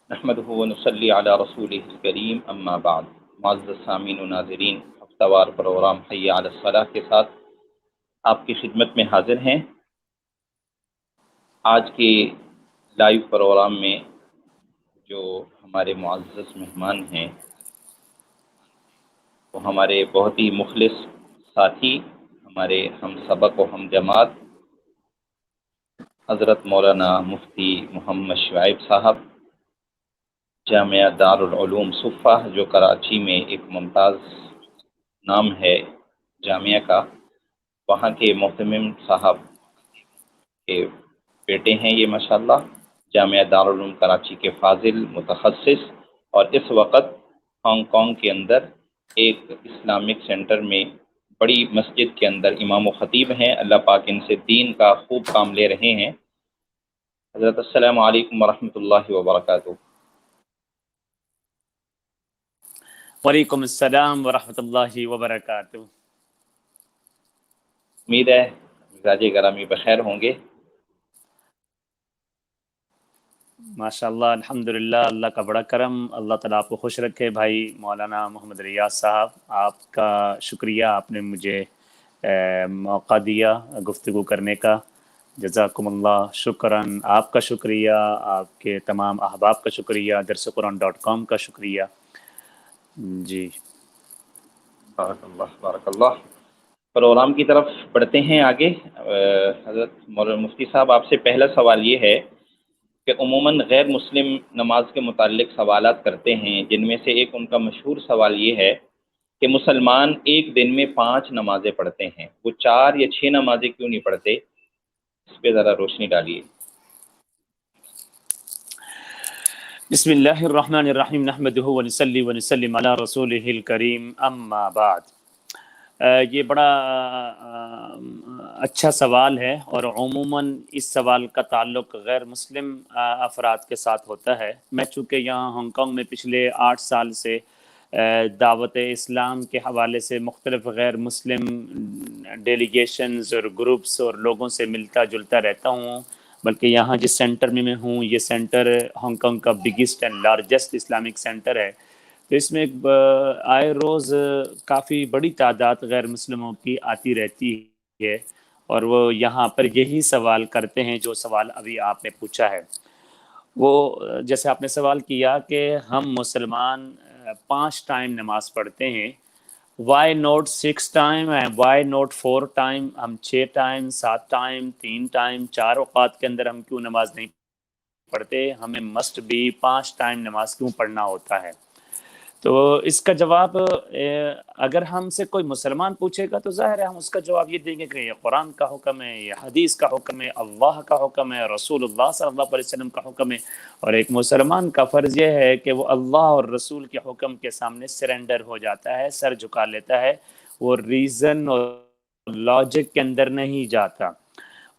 نحمدہ ونصلی علی رسولہ الکریم اما بعد۔ معزز سامعین و ناظرین، ہفتہ وار پروگرام حی علی الصلاح کے ساتھ آپ کی خدمت میں حاضر ہیں۔ آج کے لائیو پروگرام میں جو ہمارے معزز مہمان ہیں وہ ہمارے بہت ہی مخلص ساتھی، ہمارے ہم سبق و ہم جماعت حضرت مولانا مفتی محمد شعیب صاحب، جامعہ دارالعلوم صفہ، جو کراچی میں ایک ممتاز نام ہے جامعہ کا، وہاں کے محتمم صاحب کے بیٹے ہیں یہ ماشاءاللہ، جامعہ دارالعلوم کراچی کے فاضل متخصص، اور اس وقت ہانگ کانگ کے اندر ایک اسلامک سینٹر میں بڑی مسجد کے اندر امام و خطیب ہیں۔ اللہ پاک ان سے دین کا خوب کام لے رہے ہیں۔ حضرت السلام علیکم ورحمۃ اللہ وبرکاتہ۔ وعلیکم السلام ورحمۃ اللہ وبرکاتہ۔ امید ہے مزاج گرامی بخیر ہوں گے۔ ماشاءاللہ، الحمدللہ، اللہ کا بڑا کرم، اللہ تعالیٰ آپ کو خوش رکھے۔ بھائی مولانا محمد ریاض صاحب، آپ کا شکریہ، آپ نے مجھے موقع دیا گفتگو کرنے کا، جزاکم اللہ شکراً۔ آپ کا شکریہ، آپ کے تمام احباب کا شکریہ، درسقرآن.com کا شکریہ۔ جی بارک اللہ بارک اللہ۔ پروگرام کی طرف بڑھتے ہیں آگے۔ حضرت مولانا مفتی صاحب، آپ سے پہلا سوال یہ ہے کہ عموماً غیر مسلم نماز کے متعلق سوالات کرتے ہیں، جن میں سے ایک ان کا مشہور سوال یہ ہے کہ مسلمان ایک دن میں 5 نمازیں پڑھتے ہیں، وہ 4 یا 6 نمازیں کیوں نہیں پڑھتے؟ اس پہ ذرا روشنی ڈالیے۔ بسم اللہ الرحمن الرحیم، نحمدہ ونصلی ونسلم علی رسولہ الکریم، اما بعد۔ یہ بڑا اچھا سوال ہے، اور عموماً اس سوال کا تعلق غیر مسلم افراد کے ساتھ ہوتا ہے۔ میں چونکہ یہاں ہانگ کانگ میں پچھلے 8 سال سے دعوت اسلام کے حوالے سے مختلف غیر مسلم ڈیلیگیشنز اور گروپس اور لوگوں سے ملتا جلتا رہتا ہوں، بلکہ یہاں جس سینٹر میں ہوں، یہ سینٹر ہانگ کانگ کا biggest and largest Islamic centre ہے، تو اس میں آئے روز کافی بڑی تعداد غیر مسلموں کی آتی رہتی ہے، اور وہ یہاں پر یہی سوال کرتے ہیں جو سوال ابھی آپ نے پوچھا ہے۔ وہ جیسے آپ نے سوال کیا کہ ہم مسلمان 5 ٹائم نماز پڑھتے ہیں، why not 6 time and why not 4 time? ہم 6 ٹائم، 7 ٹائم، 3 ٹائم، 4 اوقات کے اندر ہم کیوں نماز نہیں پڑھتے؟ ہمیں مسٹ بھی 5 ٹائم نماز کیوں پڑھنا ہوتا ہے؟ تو اس کا جواب اگر ہم سے کوئی مسلمان پوچھے گا تو ظاہر ہے ہم اس کا جواب یہ دیں گے کہ یہ قرآن کا حکم ہے، یہ حدیث کا حکم ہے، اللہ کا حکم ہے، رسول اللہ صلی اللہ علیہ وسلم کا حکم ہے، اور ایک مسلمان کا فرض یہ ہے کہ وہ اللہ اور رسول کے حکم کے سامنے سرنڈر ہو جاتا ہے، سر جھکا لیتا ہے، وہ ریزن اور لاجک کے اندر نہیں جاتا۔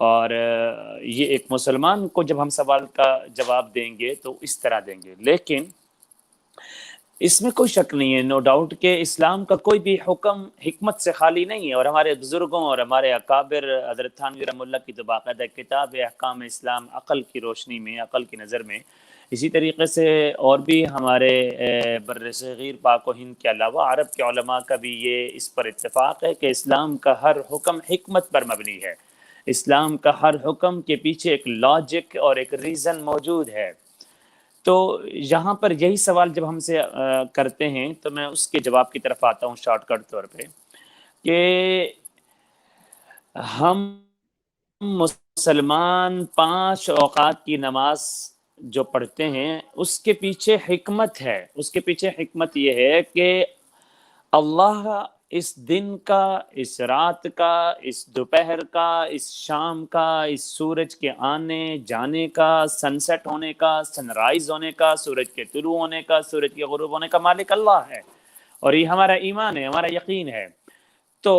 اور یہ ایک مسلمان کو جب ہم سوال کا جواب دیں گے تو اس طرح دیں گے، لیکن اس میں کوئی شک نہیں ہے، نو ڈاؤٹ کہ اسلام کا کوئی بھی حکم حکمت سے خالی نہیں ہے، اور ہمارے بزرگوں اور ہمارے اکابر حضرت تھانوی رحمہ اللہ کی تو باقاعدہ کتاب ہے احکام اسلام، عقل کی روشنی میں، عقل کی نظر میں۔ اسی طریقے سے اور بھی ہمارے بر صغیر پاک و ہند کے علاوہ عرب کے علماء کا بھی یہ اس پر اتفاق ہے کہ اسلام کا ہر حکم حکمت پر مبنی ہے، اسلام کا ہر حکم کے پیچھے ایک لاجک اور ایک ریزن موجود ہے۔ تو یہاں پر یہی سوال جب ہم سے کرتے ہیں تو میں اس کے جواب کی طرف آتا ہوں شارٹ کٹ طور پہ، کہ ہم مسلمان 5 اوقات کی نماز جو پڑھتے ہیں اس کے پیچھے حکمت ہے، اس کے پیچھے حکمت یہ ہے کہ اللہ اس دن کا، اس رات کا، اس دوپہر کا، اس شام کا، اس سورج کے آنے جانے کا، سن سیٹ ہونے کا، سن رائز ہونے کا، سورج کے طلوع ہونے کا، سورج کے غروب ہونے کا مالک اللہ ہے، اور یہ ہمارا ایمان ہے، ہمارا یقین ہے۔ تو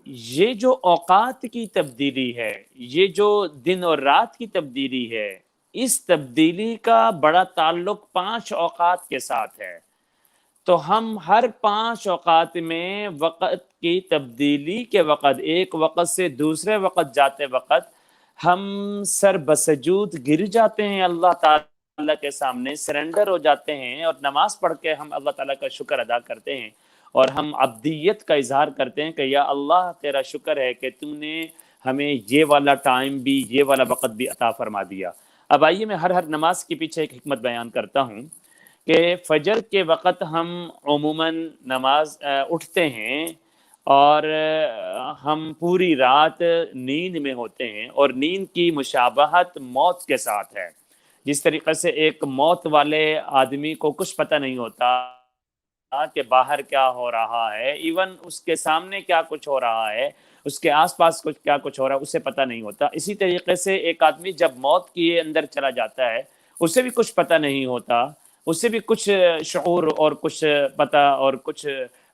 یہ جو اوقات کی تبدیلی ہے، یہ جو دن اور رات کی تبدیلی ہے، اس تبدیلی کا بڑا تعلق 5 اوقات کے ساتھ ہے۔ تو ہم ہر 5 اوقات میں وقت کی تبدیلی کے وقت، ایک وقت سے دوسرے وقت جاتے وقت ہم سر بسجود گر جاتے ہیں اللہ تعالیٰ تعالیٰ کے سامنے سرنڈر ہو جاتے ہیں اور نماز پڑھ کے ہم اللہ تعالیٰ کا شکر ادا کرتے ہیں اور ہم عبدیت کا اظہار کرتے ہیں کہ یا اللہ تیرا شکر ہے کہ تم نے ہمیں یہ والا ٹائم بھی، یہ والا وقت بھی عطا فرما دیا۔ اب آئیے میں ہر نماز کے پیچھے ایک حکمت بیان کرتا ہوں کہ فجر کے وقت ہم عموماً نماز اٹھتے ہیں اور ہم پوری رات نیند میں ہوتے ہیں، اور نیند کی مشابہت موت کے ساتھ ہے۔ جس طریقے سے ایک موت والے آدمی کو کچھ پتہ نہیں ہوتا کہ باہر کیا ہو رہا ہے، ایون اس کے سامنے کیا کچھ ہو رہا ہے، اس کے آس پاس کیا کچھ ہو رہا ہے، اسے پتہ نہیں ہوتا۔ اسی طریقے سے ایک آدمی جب موت کے اندر چلا جاتا ہے اسے بھی کچھ پتہ نہیں ہوتا، اسے بھی کچھ شعور اور کچھ پتہ اور کچھ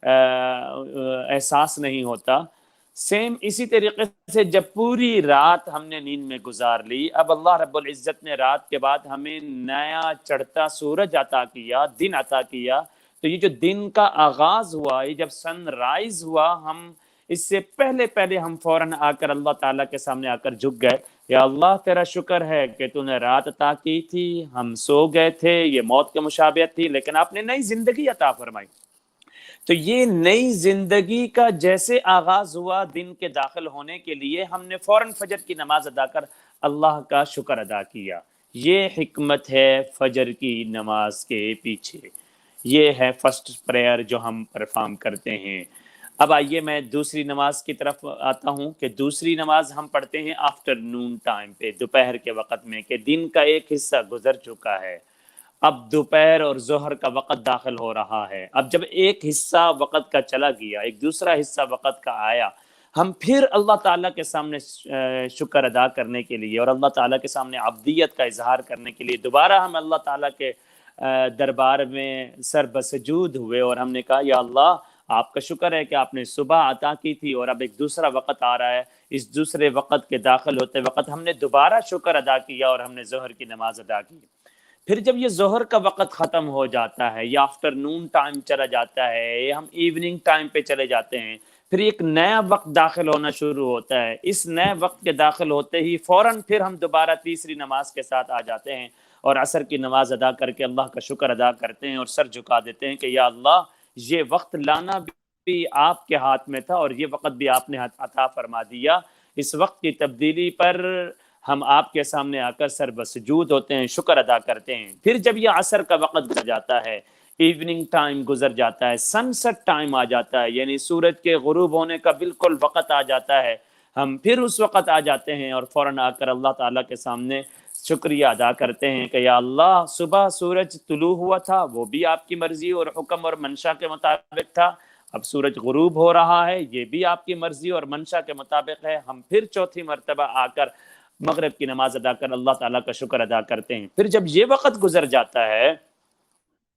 احساس نہیں ہوتا۔ سیم اسی طریقے سے جب پوری رات ہم نے نیند میں گزار لی، اب اللہ رب العزت نے رات کے بعد ہمیں نیا چڑھتا سورج عطا کیا، دن عطا کیا، تو یہ جو دن کا آغاز ہوا، یہ جب سن رائز ہوا، ہم اس سے پہلے ہم فوراً آ کر اللہ تعالیٰ کے سامنے آ کر جھک گئے، یا اللہ تیرا شکر ہے کہ تو نے رات عطا کی تھی، ہم سو گئے تھے، یہ موت کے مشابہت تھی، لیکن آپ نے نئی زندگی عطا فرمائی۔ تو یہ نئی زندگی کا جیسے آغاز ہوا دن کے داخل ہونے کے لیے، ہم نے فوراً فجر کی نماز ادا کر اللہ کا شکر ادا کیا۔ یہ حکمت ہے فجر کی نماز کے پیچھے، یہ ہے فرسٹ پریئر جو ہم پرفارم کرتے ہیں۔ اب آئیے میں دوسری نماز کی طرف آتا ہوں کہ دوسری نماز ہم پڑھتے ہیں آفٹر نون ٹائم پہ، دوپہر کے وقت میں، کہ دن کا ایک حصہ گزر چکا ہے، اب دوپہر اور ظہر کا وقت داخل ہو رہا ہے۔ اب جب ایک حصہ وقت کا چلا گیا، ایک دوسرا حصہ وقت کا آیا، ہم پھر اللہ تعالیٰ کے سامنے شکر ادا کرنے کے لیے اور اللہ تعالیٰ کے سامنے عبدیت کا اظہار کرنے کے لیے دوبارہ ہم اللہ تعالیٰ کے دربار میں سر بسجود ہوئے، اور ہم نے کہا یا اللہ آپ کا شکر ہے کہ آپ نے صبح عطا کی تھی اور اب ایک دوسرا وقت آ رہا ہے، اس دوسرے وقت کے داخل ہوتے وقت ہم نے دوبارہ شکر ادا کیا اور ہم نے ظہر کی نماز ادا کی۔ پھر جب یہ ظہر کا وقت ختم ہو جاتا ہے یا آفٹر نون ٹائم چلا جاتا ہے یا ہم ایوننگ ٹائم پہ چلے جاتے ہیں، پھر ایک نیا وقت داخل ہونا شروع ہوتا ہے۔ اس نئے وقت کے داخل ہوتے ہی فوراً پھر ہم دوبارہ تیسری نماز کے ساتھ آ جاتے ہیں اور عصر کی نماز ادا کر کے اللہ کا شکر ادا کرتے ہیں اور سر جھکا دیتے ہیں کہ یا اللہ یہ وقت لانا بھی آپ کے ہاتھ میں تھا اور یہ وقت بھی آپ نے عطا فرما دیا۔ اس وقت کی تبدیلی پر ہم آپ کے سامنے آ کر سر بسجود ہوتے ہیں، شکر ادا کرتے ہیں۔ پھر جب یہ عصر کا وقت گزر جاتا ہے، ایوننگ ٹائم گزر جاتا ہے، سن سیٹ ٹائم آ جاتا ہے، یعنی سورج کے غروب ہونے کا بالکل وقت آ جاتا ہے، ہم پھر اس وقت آ جاتے ہیں اور فوراً آ کر اللہ تعالیٰ کے سامنے شکریہ ادا کرتے ہیں کہ یا اللہ صبح سورج طلوع ہوا تھا، وہ بھی آپ کی مرضی اور حکم اور منشا کے مطابق تھا، اب سورج غروب ہو رہا ہے، یہ بھی آپ کی مرضی اور منشا کے مطابق ہے۔ ہم پھر چوتھی مرتبہ آ کر مغرب کی نماز ادا کر اللہ تعالیٰ کا شکر ادا کرتے ہیں۔ پھر جب یہ وقت گزر جاتا ہے،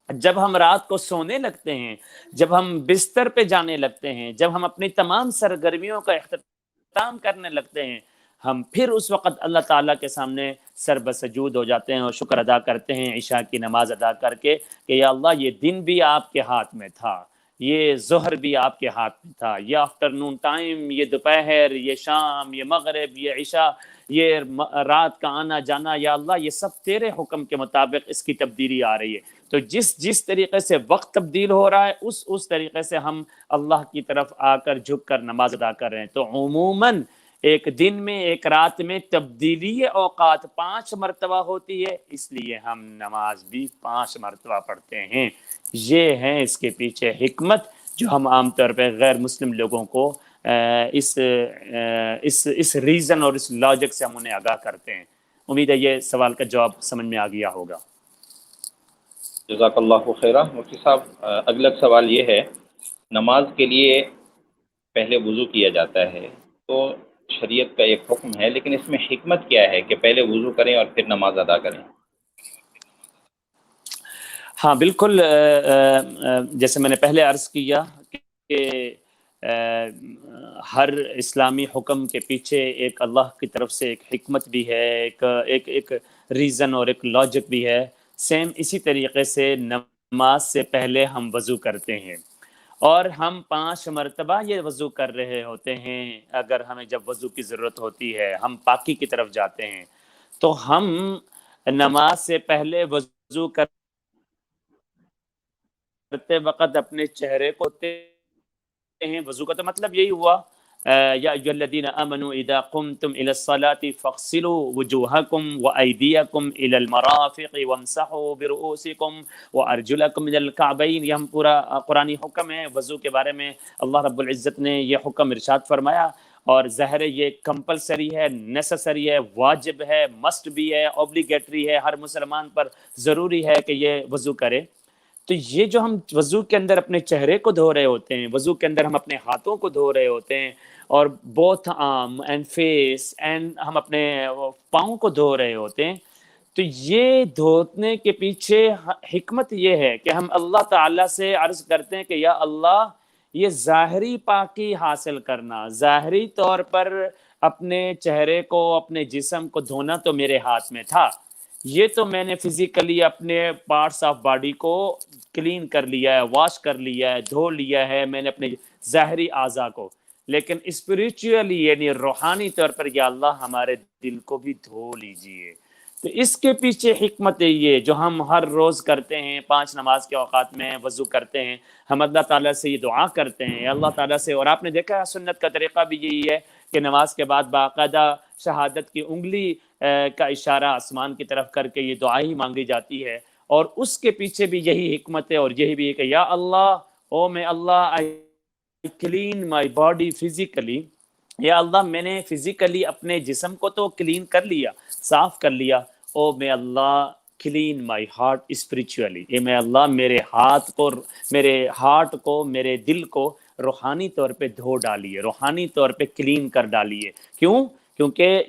جب ہم رات کو سونے لگتے ہیں، جب ہم بستر پہ جانے لگتے ہیں، جب ہم اپنی تمام سرگرمیوں کا اختتام کرنے لگتے ہیں، ہم پھر اس وقت اللہ تعالیٰ کے سامنے سر بسجود ہو جاتے ہیں اور شکر ادا کرتے ہیں عشاء کی نماز ادا کر کے کہ یا اللہ یہ دن بھی آپ کے ہاتھ میں تھا، یہ ظہر بھی آپ کے ہاتھ میں تھا، یہ آفٹرنون ٹائم، یہ دوپہر، یہ شام، یہ مغرب، یہ عشاء، یہ رات کا آنا جانا، یا اللہ یہ سب تیرے حکم کے مطابق اس کی تبدیلی آ رہی ہے۔ تو جس طریقے سے وقت تبدیل ہو رہا ہے اس طریقے سے ہم اللہ کی طرف آ کر جھک کر نماز ادا کر رہے ہیں۔ تو عموماً ایک دن میں، ایک رات میں تبدیلی اوقات 5 مرتبہ ہوتی ہے، اس لیے ہم نماز بھی 5 مرتبہ پڑھتے ہیں۔ یہ ہے اس کے پیچھے حکمت جو ہم عام طور پہ غیر مسلم لوگوں کو اس ریزن اور اس لاجک سے ہم انہیں آگاہ کرتے ہیں۔ امید ہے یہ سوال کا جواب سمجھ میں آ گیا ہوگا۔ جزاک اللہ خیرہ۔ مفتی صاحب، اگلا سوال یہ ہے، نماز کے لیے پہلے وضو کیا جاتا ہے، تو شریعت کا ایک حکم ہے، لیکن اس میں حکمت کیا ہے کہ پہلے وضو کریں اور پھر نماز ادا کریں؟ ہاں بالکل، جیسے میں نے پہلے عرض کیا کہ ہر اسلامی حکم کے پیچھے ایک اللہ کی طرف سے ایک حکمت بھی ہے، ایک ریزن اور ایک لاجک بھی ہے۔ سیم اسی طریقے سے نماز سے پہلے ہم وضو کرتے ہیں اور ہم 5 مرتبہ یہ وضو کر رہے ہوتے ہیں۔ اگر ہمیں جب وضو کی ضرورت ہوتی ہے، ہم پاکی کی طرف جاتے ہیں، تو ہم نماز سے پہلے وضو کرتے وقت اپنے چہرے کو ہیں. وضو کا تو مطلب یہی ہوا یا ایھا الذین آمنوا اذا قمتم الى الصلاة فاغسلوا وجوهکم وایدیکم الى المرافق وامسحوا برؤوسکم وارجلکم الى الکعبین. یہ ہم پورا قرآنی حکم ہے وضو کے بارے میں. اللہ رب العزت نے یہ حکم ارشاد فرمایا اور ظاہر ہے یہ کمپلسری ہے, نیسسری ہے, واجب ہے, مسٹ بھی ہے, اوبلیگیٹری ہے, ہر مسلمان پر ضروری ہے کہ یہ وضو کرے. تو یہ جو ہم وضو کے اندر اپنے چہرے کو دھو رہے ہوتے ہیں, وضو کے اندر ہم اپنے ہاتھوں کو دھو رہے ہوتے ہیں, اور both arm and face and ہم اپنے پاؤں کو دھو رہے ہوتے ہیں, تو یہ دھونے کے پیچھے حکمت یہ ہے کہ ہم اللہ تعالیٰ سے عرض کرتے ہیں کہ یا اللہ یہ ظاہری پاکی حاصل کرنا, ظاہری طور پر اپنے چہرے کو, اپنے جسم کو دھونا تو میرے ہاتھ میں تھا, یہ تو میں نے فزیکلی اپنے پارٹس آف باڈی کو کلین کر لیا ہے, واش کر لیا ہے, دھو لیا ہے میں نے اپنے ظاہری اعضاء کو, لیکن اسپریچولی یعنی روحانی طور پر یا اللہ ہمارے دل کو بھی دھو لیجئے. تو اس کے پیچھے حکمت ہے یہ جو ہم ہر روز کرتے ہیں, 5 نماز کے اوقات میں وضو کرتے ہیں, ہم اللہ تعالیٰ سے یہ دعا کرتے ہیں اللہ تعالیٰ سے. اور آپ نے دیکھا سنت کا طریقہ بھی یہی ہے کہ نماز کے بعد باقاعدہ شہادت کی انگلی کا اشارہ آسمان کی طرف کر کے یہ دعا ہی مانگی جاتی ہے, اور اس کے پیچھے بھی یہی حکمت ہے اور یہی بھی ہے کہ یا اللہ او میں اللہ I clean my body physically, یا اللہ میں نے فزیکلی اپنے جسم کو تو کلین کر لیا, صاف کر لیا, او میں اللہ کلین مائی ہارٹ اسپریچولی, اے میں اللہ میرے ہاتھ کو, میرے ہارٹ کو, میرے دل کو روحانی طور پہ دھو ڈالیے, روحانی طور پہ کلین کر ڈالیے. کیوں؟ کیونکہ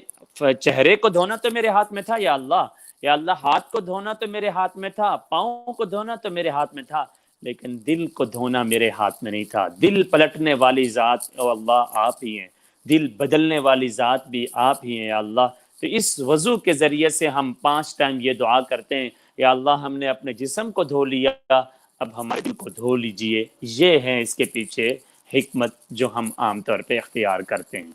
چہرے کو دھونا تو میرے ہاتھ میں تھا یا اللہ, یا اللہ ہاتھ کو دھونا تو میرے ہاتھ میں تھا, پاؤں کو دھونا تو میرے ہاتھ میں تھا, لیکن دل کو دھونا میرے ہاتھ میں نہیں تھا. دل پلٹنے والی ذات او اللہ آپ ہی ہیں, دل بدلنے والی ذات بھی آپ ہی ہیں یا اللہ. تو اس وضو کے ذریعے سے ہم 5 ٹائم یہ دعا کرتے ہیں یا اللہ ہم نے اپنے جسم کو دھو لیا, اب ہمارے دل کو دھو لیجئے. یہ ہے اس کے پیچھے حکمت جو ہم عام طور پہ اختیار کرتے ہیں.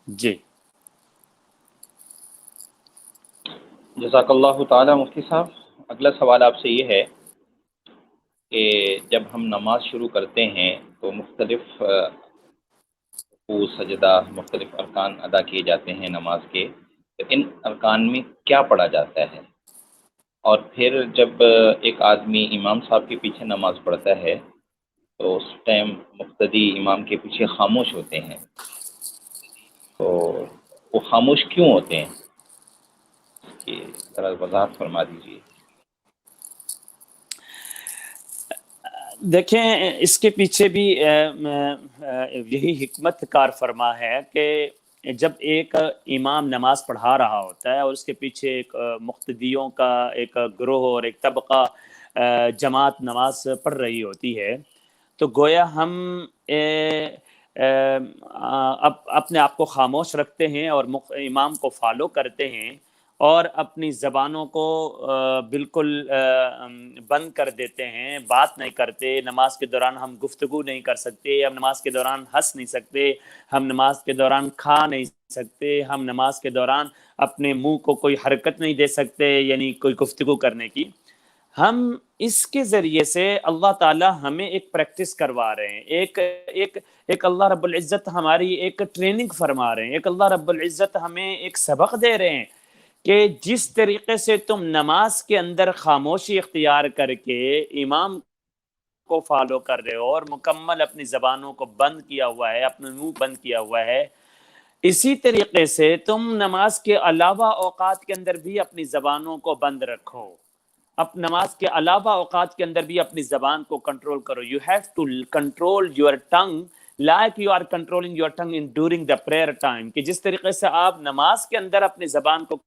جی جزاک اللہ تعالی مفتی صاحب. اگلا سوال آپ سے یہ ہے کہ جب ہم نماز شروع کرتے ہیں تو مختلف رکوع سجدہ مختلف ارکان ادا کیے جاتے ہیں نماز کے, تو ان ارکان میں کیا پڑھا جاتا ہے؟ اور پھر جب ایک آدمی امام صاحب کے پیچھے نماز پڑھتا ہے تو اس ٹائم مقتدی امام کے پیچھے خاموش ہوتے ہیں, تو وہ خاموش کیوں ہوتے ہیں؟ کہ ذرا وضاحت فرما دیجیے. دیکھیں اس کے پیچھے بھی یہی حکمت کار فرما ہے کہ جب ایک امام نماز پڑھا رہا ہوتا ہے اور اس کے پیچھے ایک مقتدیوں کا ایک گروہ اور ایک طبقہ جماعت نماز پڑھ رہی ہوتی ہے, تو گویا ہم اپنے آپ کو خاموش رکھتے ہیں اور امام کو فالو کرتے ہیں, اور اپنی زبانوں کو بالکل بند کر دیتے ہیں, بات نہیں کرتے. نماز کے دوران ہم گفتگو نہیں کر سکتے, ہم نماز کے دوران ہنس نہیں سکتے, ہم نماز کے دوران کھا نہیں سکتے, ہم نماز کے دوران اپنے منہ کو کوئی حرکت نہیں دے سکتے, یعنی کوئی گفتگو کرنے کی. ہم اس کے ذریعے سے اللہ تعالی ہمیں ایک پریکٹس کروا رہے ہیں, ایک اللہ رب العزت ہماری ایک ٹریننگ فرما رہے ہیں, ایک اللہ رب العزت ہمیں ایک سبق دے رہے ہیں کہ جس طریقے سے تم نماز کے اندر خاموشی اختیار کر کے امام کو فالو کر رہے ہو اور مکمل اپنی زبانوں کو بند کیا ہوا ہے, اپنے منہ بند کیا ہوا ہے, اسی طریقے سے تم نماز کے علاوہ اوقات کے اندر بھی اپنی زبانوں کو بند رکھو. اب نماز کے علاوہ اوقات کے اندر بھی اپنی زبان کو کنٹرول کرو. You have to control your tongue like you are controlling your tongue in during the prayer time. کہ جس طریقے سے آپ نماز کے اندر اپنی زبان کو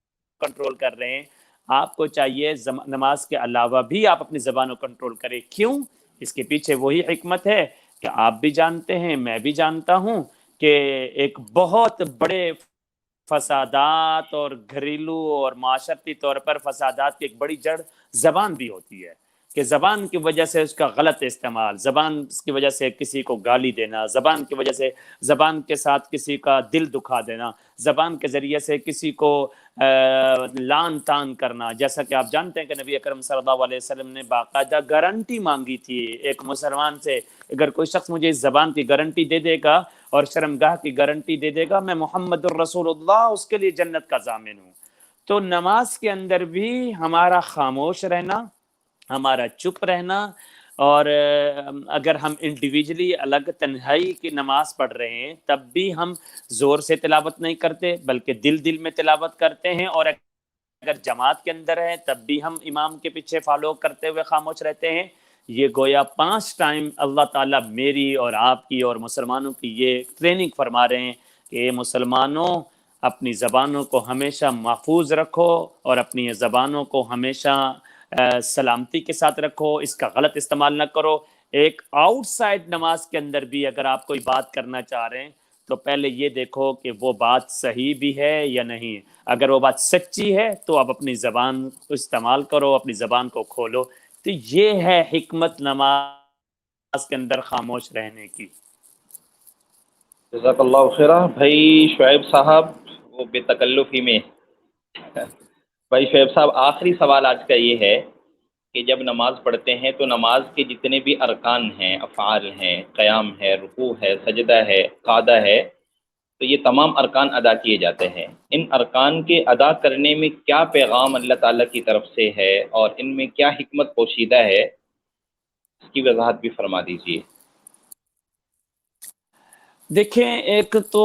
کنٹرول کر رہے ہیں, آپ کو چاہیے نماز کے علاوہ بھی آپ اپنی زبان کو کنٹرول کریں. کیوں؟ اس کے پیچھے وہی حکمت ہے کہ آپ بھی جانتے ہیں, میں بھی جانتا ہوں کہ ایک بہت بڑے فسادات اور گھریلو اور معاشرتی طور پر فسادات کی ایک بڑی جڑ زبان بھی ہوتی ہے. کہ زبان کی وجہ سے اس کا غلط استعمال، زبان کی وجہ سے کسی کو گالی دینا، زبان کی وجہ سے زبان کے ساتھ کسی کا دل دکھا دینا، زبان کے ذریعے سے کسی کو لان تان کرنا، جیسا کہ آپ جانتے ہیں کہ نبی اکرم صلی اللہ علیہ وسلم نے باقاعدہ گارنٹی مانگی تھی ایک مسلمان سے، اگر کوئی شخص مجھے اس زبان کی گارنٹی دے دے گا اور شرمگاہ کی گارنٹی دے دے گا، میں محمد الرسول اللہ اس کے لیے جنت کا ضامن ہوں۔ تو نماز کے اندر بھی ہمارا خاموش رہنا، ہمارا چپ رہنا، اور اگر ہم انڈیویجلی الگ تنہائی کی نماز پڑھ رہے ہیں تب بھی ہم زور سے تلاوت نہیں کرتے بلکہ دل میں تلاوت کرتے ہیں، اور اگر جماعت کے اندر ہے تب بھی ہم امام کے پیچھے فالو کرتے ہوئے خاموش رہتے ہیں۔ یہ گویا 5 ٹائم اللہ تعالیٰ میری اور آپ کی اور مسلمانوں کی یہ ٹریننگ فرما رہے ہیں کہ مسلمانوں اپنی زبانوں کو ہمیشہ محفوظ رکھو اور اپنی زبانوں کو ہمیشہ سلامتی کے ساتھ رکھو، اس کا غلط استعمال نہ کرو۔ ایک آؤٹ سائڈ نماز کے اندر بھی اگر آپ کوئی بات کرنا چاہ رہے ہیں تو پہلے یہ دیکھو کہ وہ بات صحیح بھی ہے یا نہیں، اگر وہ بات سچی ہے تو آپ اپنی زبان کو استعمال کرو، اپنی زبان کو کھولو۔ تو یہ ہے حکمت نماز کے اندر خاموش رہنے کی۔ جزاک اللہ خیرہ بھائی شعیب صاحب، وہ بے تکلفی میں بھائی شعیب صاحب، آخری سوال آج کا یہ ہے کہ جب نماز پڑھتے ہیں تو نماز کے جتنے بھی ارکان ہیں، افعال ہیں، قیام ہے، رکوع ہے، سجدہ ہے، قعدہ ہے، تو یہ تمام ارکان ادا کیے جاتے ہیں۔ ان ارکان کے ادا کرنے میں کیا پیغام اللہ تعالیٰ کی طرف سے ہے اور ان میں کیا حکمت پوشیدہ ہے، اس کی وضاحت بھی فرما دیجیے۔ دیکھیں، ایک تو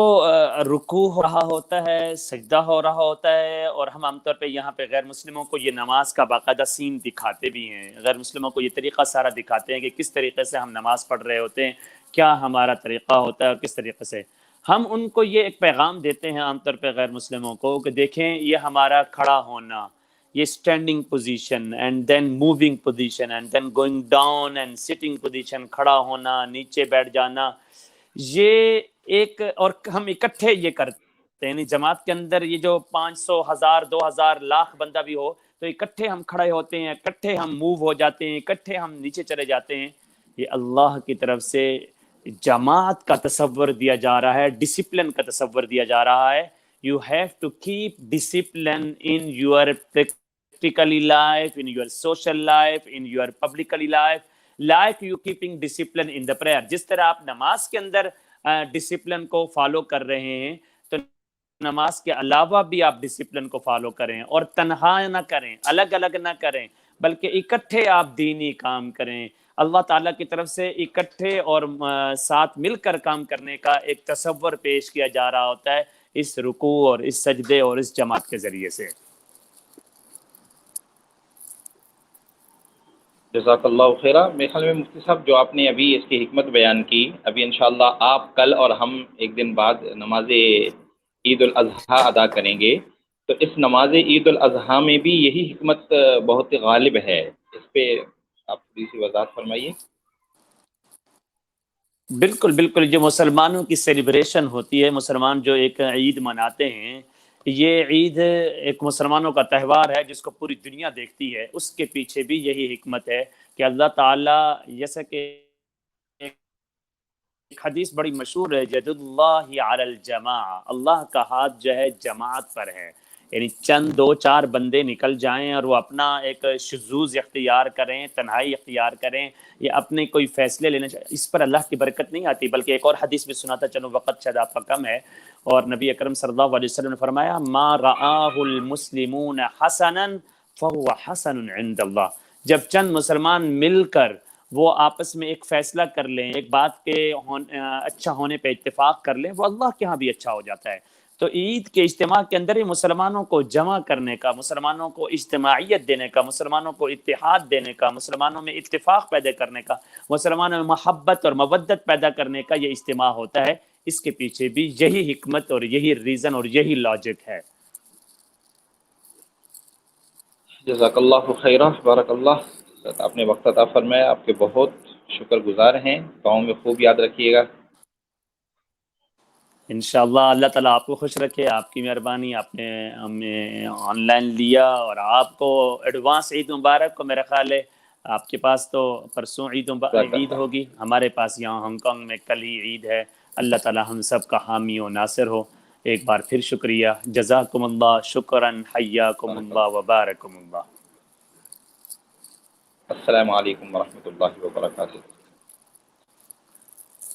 رکوع ہو رہا ہوتا ہے، سجدہ ہو رہا ہوتا ہے، اور ہم عام طور پہ یہاں پہ غیر مسلموں کو یہ نماز کا باقاعدہ سین دکھاتے بھی ہیں، غیر مسلموں کو یہ طریقہ سارا دکھاتے ہیں کہ کس طریقے سے ہم نماز پڑھ رہے ہوتے ہیں، کیا ہمارا طریقہ ہوتا ہے اور کس طریقے سے ہم ان کو یہ ایک پیغام دیتے ہیں عام طور پہ غیر مسلموں کو کہ دیکھیں یہ ہمارا کھڑا ہونا، یہ standing position and then moving position and then going down and sitting position, کھڑا ہونا، نیچے بیٹھ جانا، یہ ایک، اور ہم اکٹھے یہ کرتے ہیں، یعنی جماعت کے اندر یہ جو 500 1000 2000 لاکھ بندہ بھی ہو تو اکٹھے ہم کھڑے ہوتے ہیں، اکٹھے ہم موو ہو جاتے ہیں، اکٹھے ہم نیچے چلے جاتے ہیں۔ یہ اللہ کی طرف سے جماعت کا تصور دیا جا رہا ہے، ڈسپلن کا تصور دیا جا رہا ہے۔ You have to keep discipline in your practically life, in your social life, in your publicly life, like you keeping discipline in the prayer۔ جس طرح آپ نماز کے اندر ڈسپلن کو فالو کر رہے ہیں تو نماز کے علاوہ بھی آپ ڈسپلن کو فالو کریں، اور تنہا نہ کریں، الگ الگ نہ کریں، بلکہ اکٹھے آپ دینی کام کریں۔ اللہ تعالیٰ کی طرف سے اکٹھے اور ساتھ مل کر کام کرنے کا ایک تصور پیش کیا جا رہا ہوتا ہے اس رکوع اور اس سجدے اور اس جماعت کے ذریعے سے۔ جزاک اللہ خیرہ۔ میرے خیال میں مفتی صاحب جو آپ نے ابھی اس کی حکمت بیان کی، ابھی انشاءاللہ آپ کل اور ہم ایک دن بعد نماز عید الاضحیٰ ادا کریں گے، تو اس نماز عید الاضحیٰ میں بھی یہی حکمت بہت غالب ہے، اس پہ آپ تھوڑی سی وضاحت فرمائیے۔ بالکل بالکل، جو مسلمانوں کی سیلیبریشن ہوتی ہے، مسلمان جو ایک عید مناتے ہیں، یہ عید ایک مسلمانوں کا تہوار ہے جس کو پوری دنیا دیکھتی ہے، اس کے پیچھے بھی یہی حکمت ہے کہ اللہ تعالیٰ، جیسا کہ ایک حدیث بڑی مشہور ہے، ید اللہ علی الجماع، اللہ کا ہاتھ جو ہے جماعت پر ہے، یعنی چند 2 4 بندے نکل جائیں اور وہ اپنا ایک شذوذ اختیار کریں، تنہائی اختیار کریں، یا اپنے کوئی فیصلے لینا چاہیں، اس پر اللہ کی برکت نہیں آتی۔ بلکہ ایک اور حدیث بھی سناتا چلو، وقت شاید آپ کا کم ہے، اور نبی اکرم صلی اللہ علیہ وسلم نے فرمایا ما رآہ المسلمون حسنا فهو حسن عند اللہ۔ جب چند مسلمان مل کر وہ آپس میں ایک فیصلہ کر لیں، ایک بات کے اچھا ہونے پہ اتفاق کر لیں، وہ اللہ کے ہاں بھی اچھا ہو جاتا ہے۔ تو عید کے اجتماع کے اندر ہی مسلمانوں کو جمع کرنے کا، مسلمانوں کو اجتماعیت دینے کا، مسلمانوں کو اتحاد دینے کا، مسلمانوں میں اتفاق پیدا کرنے کا، مسلمانوں میں محبت اور مودت پیدا کرنے کا یہ اجتماع ہوتا ہے۔ اس کے پیچھے بھی یہی حکمت اور یہی ریزن اور یہی لاجک ہے۔ جزاک اللہ خیرہ، بارک اللہ، آپ نے وقت عطا فرمایا، آپ کے بہت شکر گزار ہیں، دعاؤں میں خوب یاد رکھیے گا۔ انشاءاللہ اللہ تعالیٰ آپ کو خوش رکھے، آپ کی مہربانی، آپ نے ہمیں آن لائن لیا، اور آپ کو ایڈوانس عید مبارک کو میرا خیال ہے آپ کے پاس تو پرسوں عید ہوگی، ہمارے پاس یہاں ہانگ کانگ میں کل ہی عید ہے۔ اللہ تعالی ہم سب کا حامی و ناصر ہو۔ ایک بار پھر شکریہ، جزاکم اللہ، شکراً، حیاکم اللہ وبارکم اللہ۔ السلام علیکم ورحمۃ اللہ وبرکاتہ۔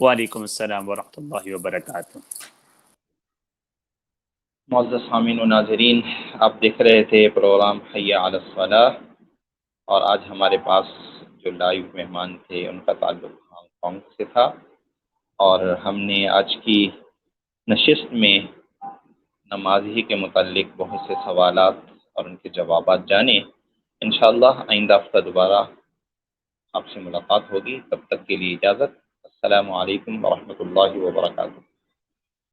وعلیکم السلام ورحمۃ اللہ وبرکاتہ۔ معزز سامعین و ناظرین، آپ دیکھ رہے تھے پروگرام حی علی الصلاح، اور آج ہمارے پاس جو لائیو مہمان تھے ان کا تعلق ہانگ کانگ سے تھا، اور ہم نے آج کی نشست میں نماز ہی کے متعلق بہت سے سوالات اور ان کے جوابات جانے۔ انشاءاللہ آئندہ ہفتہ دوبارہ آپ سے ملاقات ہوگی، تب تک کے لیے اجازت۔ السلام علیکم ورحمۃ اللہ وبرکاتہ۔